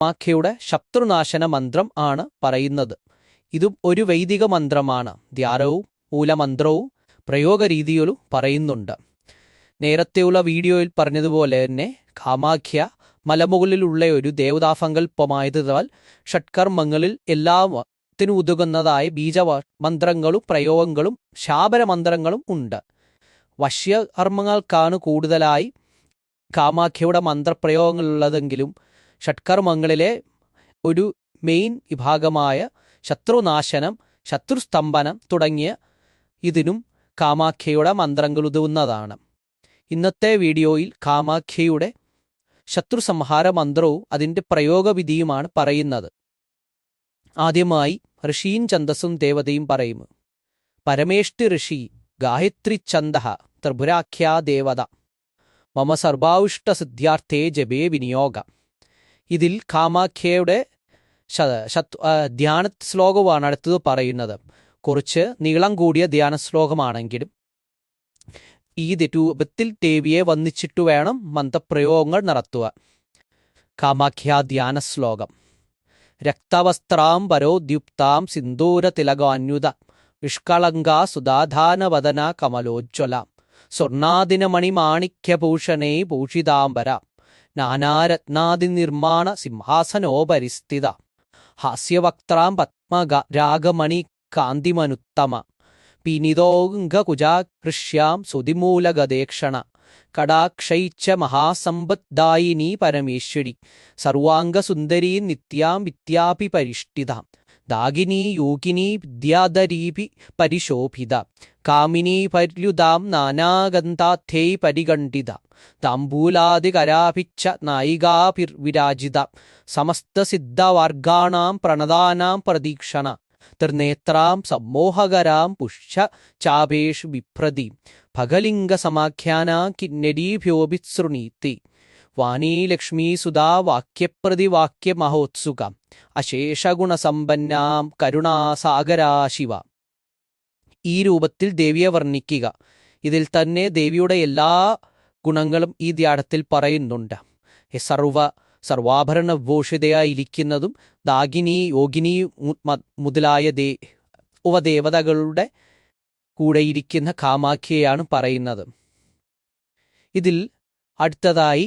കാമാഖ്യയുടെ ശത്രുനാശന മന്ത്രം ആണ് പറയുന്നത്. ഇതും ഒരു വൈദിക മന്ത്രമാണ്. ധ്യാനവും മൂലമന്ത്രവും പ്രയോഗരീതിയിലും പറയുന്നുണ്ട്. നേരത്തെയുള്ള വീഡിയോയിൽ പറഞ്ഞതുപോലെ തന്നെ കാമാഖ്യ മലമുകളിലുള്ള ഒരു ദേവതാസങ്കല്പമായതിനാൽ ഷഡ്കർമ്മങ്ങളിൽ എല്ലാത്തിനും ഉതകുന്നതായ ബീജമന്ത്രങ്ങളും പ്രയോഗങ്ങളും ശാപനമന്ത്രങ്ങളും ഉണ്ട്. വശ്യകർമ്മങ്ങൾക്കാണ് കൂടുതലായി കാമാഖ്യയുടെ മന്ത്രപ്രയോഗങ്ങളുള്ളതെങ്കിലും ഷഡ്കർമ്മങ്ങളിലെ ഒരു മെയിൻ വിഭാഗമായ ശത്രുനാശനം, ശത്രുസ്തംഭനം തുടങ്ങിയ ഇതിനും കാമാഖ്യയുടെ മന്ത്രങ്ങൾ ഉതകുന്നതാണ്. ഇന്നത്തെ വീഡിയോയിൽ കാമാഖ്യയുടെ ശത്രുസംഹാര മന്ത്രവും അതിൻ്റെ പ്രയോഗവിധിയുമാണ് പറയുന്നത്. ആദ്യമായി ഋഷിയും ഛന്ദസ്സും ദേവതയും പറയും. പരമേഷ്ടി ഋഷി ഗായത്രി ഛന്ദഃ ത്രിപുരാഖ്യാ ദേവത മമ സർവാവിഷ്ടസിദ്ധ്യാർത്ഥേ ജപേ വിനിയോഗ. ഇതിൽ കാമാഖ്യയുടെ ധ്യാന ശ്ലോകമാണ് അടുത്തത് പറയുന്നത്. കുറച്ച് നീളം കൂടിയ ധ്യാന ശ്ലോകമാണെങ്കിലും ഈ രൂപത്തിൽ ദേവിയെ വന്ദിച്ചിട്ടു വേണം മന്ത്രപ്രയോഗങ്ങൾ നടത്തുക. കാമാഖ്യാ ധ്യാന ശ്ലോകം. രക്തവസ്ത്രാംബരോദ്യുക്താം സിന്ദൂരതിലകാന്യുത നിഷ്കളങ്കാ സുധാധാനവദന കമലോജ്വലാം സ്വർണാദിനമണിമാണിക്യഭൂഷണേ ഭൂഷിതാംബര നാനാരത്നാദിനിർമ്മാണ സിംഹാസനോപരിസ്ഥിത ഹാസ്യവക്ത്രാം പത്മരാഗമണി കാന്തിമനുത്തമ പീനിതോംഗകുജാകൃഷ്യാം സുതിമൂലഗദേക്ഷണ കടാക്ഷൈച്ച മഹാസമ്പദ്ദായിനി പരമേശ്വരി സർവാംഗസുന്ദരീ നിത്യാം വിദ്യാപി പരിഷ്ഠിതാം ദാഗിനീ യോഗിനീ വിദ്യാധരീപി പരിശോഭിത കാമിനീ പര്യുതാം നാനാഗന്ധാർത്ഥൈ പരിഗണ്ഡിത താംബൂലാദികരാഭിച്ച നായികാഭിർവിരാജിത സമസ്തസിദ്ധവർഗാണാം പ്രണതാനാം പ്രദീക്ഷണ ത്രിനേത്രാം സമ്മോഹകരാം പുഷ്യ ചാപേഷു ബിഭ്രതി ഭഗലിംഗസമാഖ്യാനാ കിന്നരീഭ്യോഭിസൃണീതി വാണീലക്ഷ്മീസുധാ വാക്യപ്രതിവാക്യമഹോത്സുക അശേഷഗുണസമ്പന്നാം കരുണാസാഗരാശിവ. ഈ രൂപത്തിൽ ദേവിയെ വർണ്ണിക്കുക. ഇതിൽ തന്നെ ദേവിയുടെ എല്ലാ ഗുണങ്ങളും ഈ ധ്യാനത്തിൽ പറയുന്നുണ്ട്. സർവാഭരണഭൂഷിതയായിരിക്കുന്നതും ദാഗിനി യോഗിനി മുതലായ ഉപദേവതകളുടെ കൂടെയിരിക്കുന്ന കാമാഖ്യയാണ് പറയുന്നത്. ഇതിൽ അടുത്തതായി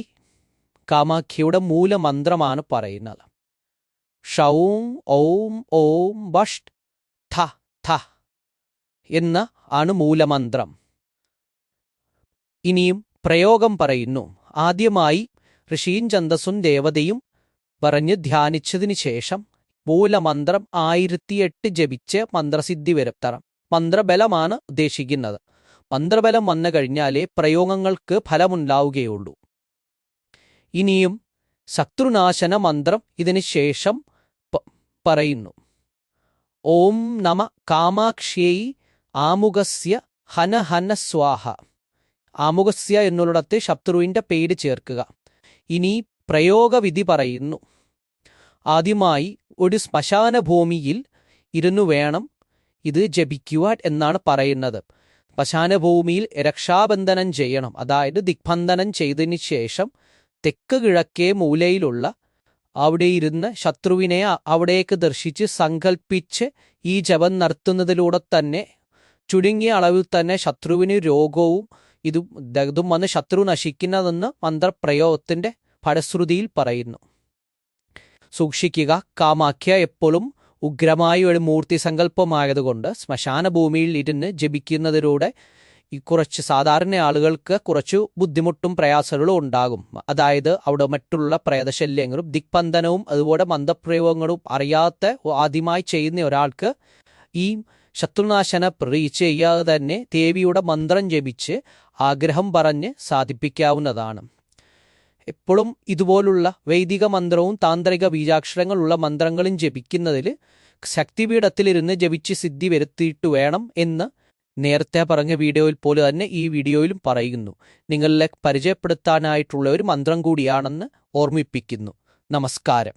കാമാഖ്യയുടെ മൂലമന്ത്രമാണ് പറയുന്നത്. ഷൗം ഓം ഓം വഷ് ഥ ഥ എന്ന ആണ് മൂലമന്ത്രം. ഇനിയും പ്രയോഗം പറയുന്നു. ആദ്യമായി ഋഷിയും ഛന്ദസ്സും ദേവതയും പറഞ്ഞ് ധ്യാനിച്ചതിന് ശേഷം മൂലമന്ത്രം 1008 ജപിച്ച് മന്ത്രസിദ്ധി വരുത്തണം. മന്ത്രബലമാണ് ഉദ്ദേശിക്കുന്നത്. മന്ത്രബലം വന്നു കഴിഞ്ഞാലേ പ്രയോഗങ്ങൾക്ക് ഫലമുണ്ടാവുകയുള്ളൂ. ഇനിയും ശത്രുനാശന മന്ത്രം ഇതിന് ശേഷം പറയുന്നു. ഓം നമ കാമാക്ഷ്यै ആമുഖസ്യ ഹന ഹന സ്വാഹ. ആമുഖസ്യ എന്നുള്ളിടത്ത് ശത്രുവിൻ്റെ പേര് ചേർക്കുക. ഇനി പ്രയോഗവിധി പറയുന്നു. ആദ്യമായി ഒരു ശ്മശാന ഭൂമിയിൽ ഇരുന്നു വേണം ഇത് ജപിക്കുവാൻ എന്നാണ് പറയുന്നത്. ശ്മശാനഭൂമിയിൽ രക്ഷാബന്ധനം ചെയ്യണം. അതായത് ദിഗ്ബന്ധനം ചെയ്തതിന് ശേഷം തെക്ക് കിഴക്കേ മൂലയിലുള്ള അവിടെ ഇരുന്ന് ശത്രുവിനെ അവിടേക്ക് ദർശിച്ച് സങ്കൽപ്പിച്ച് ഈ ജപം നടത്തുന്നതിലൂടെ തന്നെ ചുരുങ്ങിയ അളവിൽ തന്നെ ശത്രുവിന് രോഗവും ഇതും വന്ന് ശത്രു നശിക്കുന്നതെന്ന് മന്ത്രപ്രയോഗത്തിൻ്റെ ഫലശ്രുതിയിൽ പറയുന്നു. സൂക്ഷിക്കുക, കാമാഖ്യ എപ്പോഴും ഉഗ്രമായ ഒരു മൂർത്തി സങ്കല്പമായതുകൊണ്ട് ശ്മശാന ഭൂമിയിൽ ഇരുന്ന് ജപിക്കുന്നതിലൂടെ കുറച്ച് സാധാരണ ആളുകൾക്ക് കുറച്ചു ബുദ്ധിമുട്ടും പ്രയാസങ്ങളും ഉണ്ടാകും. അതായത് അവിടെ മറ്റുള്ള പ്രേതശല്യങ്ങളും ദിഗ്ബന്ധനവും അതുപോലെ മന്ത്രപ്രയോഗങ്ങളും അറിയാത്ത ആദ്യമായി ചെയ്യുന്ന ഒരാൾക്ക് ഈ ശത്രുനാശന പ്രതീക്ഷ ചെയ്യാതെ തന്നെ ദേവിയുടെ മന്ത്രം ജപിച്ച് ആഗ്രഹം പറഞ്ഞ് സാധിപ്പിക്കാവുന്നതാണ്. എപ്പോഴും ഇതുപോലുള്ള വൈദിക മന്ത്രവും താന്ത്രിക ബീജാക്ഷരങ്ങളുള്ള മന്ത്രങ്ങളും ജപിക്കുന്നതിൽ ശക്തിപീഠത്തിലിരുന്ന് ജപിച്ച് സിദ്ധി വരുത്തിയിട്ട് വേണം എന്ന് നേരത്തെ പറഞ്ഞ വീഡിയോയിൽ പോലെ തന്നെ ഈ വീഡിയോയിലും പറയുന്നു. നിങ്ങളിലെ പരിചയപ്പെടുത്താനായിട്ടുള്ള ഒരു മന്ത്രം കൂടിയാണെന്ന് ഓർമ്മിപ്പിക്കുന്നു. നമസ്കാരം.